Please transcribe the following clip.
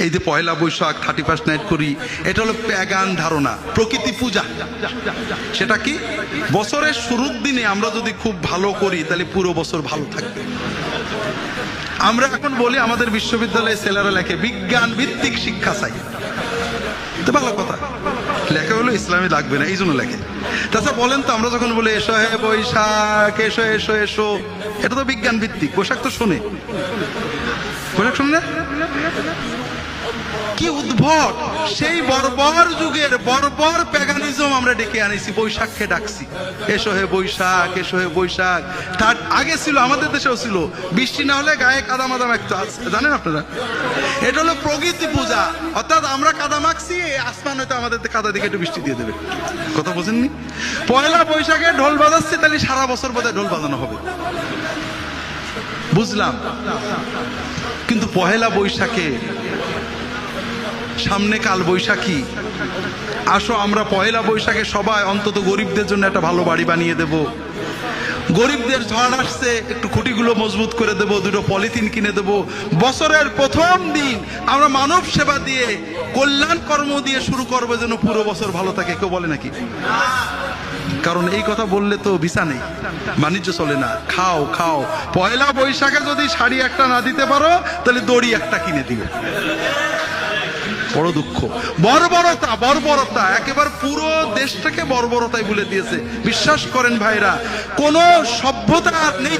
এই যে পয়লা বৈশাখ 31 নাইট করি, এটা হলো প্যাগান ধারণা, প্রকৃতি পূজা। সেটা কি? বছরের শুরুর দিনে আমরা যদি খুব ভালো করি তাহলে পুরো বছর ভালো থাকবে। আমরা এখন বলি আমাদের বিশ্ববিদ্যালয়ে ছেলেরা লেখে বিজ্ঞান ভিত্তিক শিক্ষা চাই, তো ভালো কথা, লেখা হলো ইসলামী লাগবে না এই জন্য লেখে। তাছাড়া বলেন তো, আমরা যখন বলি এসো হে বৈশাখ, এসো এসো এসো, এটা তো বিজ্ঞান ভিত্তিক। বৈশাখ তো শোনে, বৈশাখ শোনে না? কি উদ্ভট! সেই বর্বর যুগের বর্বর প্যাগানিজম আমরা ডেকে আনিছি, বৈশাখকে ডাকছি এসো হে বৈশাখ, এসো হে বৈশাখ। তার আগে ছিল, আমাদের দেশেও ছিল, বৃষ্টি না হলে গায়ে কাদা মাদা মাখতো, জানেন আপনারা? এটা হলো প্রকৃতি পূজা, অর্থাৎ আমরা কাদা মাখছি, আসমান হয়তো আমাদের কাদা দিকে একটু বৃষ্টি দিয়ে দেবে। কথা বোঝেননি? পয়লা বৈশাখে ঢোল বাজাচ্ছি, তাহলে সারা বছর বোধহয় ঢোল বাজানো হবে, বুঝলাম। কিন্তু পহেলা বৈশাখে, সামনে কাল বৈশাখী, আসো আমরা পয়লা বৈশাখে সবাই অন্তত গরিবদের জন্য একটা ভালো বাড়ি বানিয়ে দেব, গরিবদের ঝড় আসছে একটু খুঁটিগুলো মজবুত করে দেব, দুটো পলিথিন কিনে দেব। বছরের প্রথম দিন আমরা মানব সেবা দিয়ে, কল্যাণ কর্ম দিয়ে শুরু করবো, যেন পুরো বছর ভালো থাকে। কেউ বলে নাকি? কারণ এই কথা বললে তো ভিসা নেই, বাণিজ্য চলে না। খাও খাও, পয়লা বৈশাখে যদি শাড়ি একটা না দিতে পারো তাহলে দড়ি একটা কিনে দিও। বড় দুঃখ, বর্বরতা, বর্বরতা, একেবারে পুরো দেশটাকে বর্বরতায় ভুলে দিয়েছে। বিশ্বাস করেন ভাইরা, কোন সভ্যতা আর নেই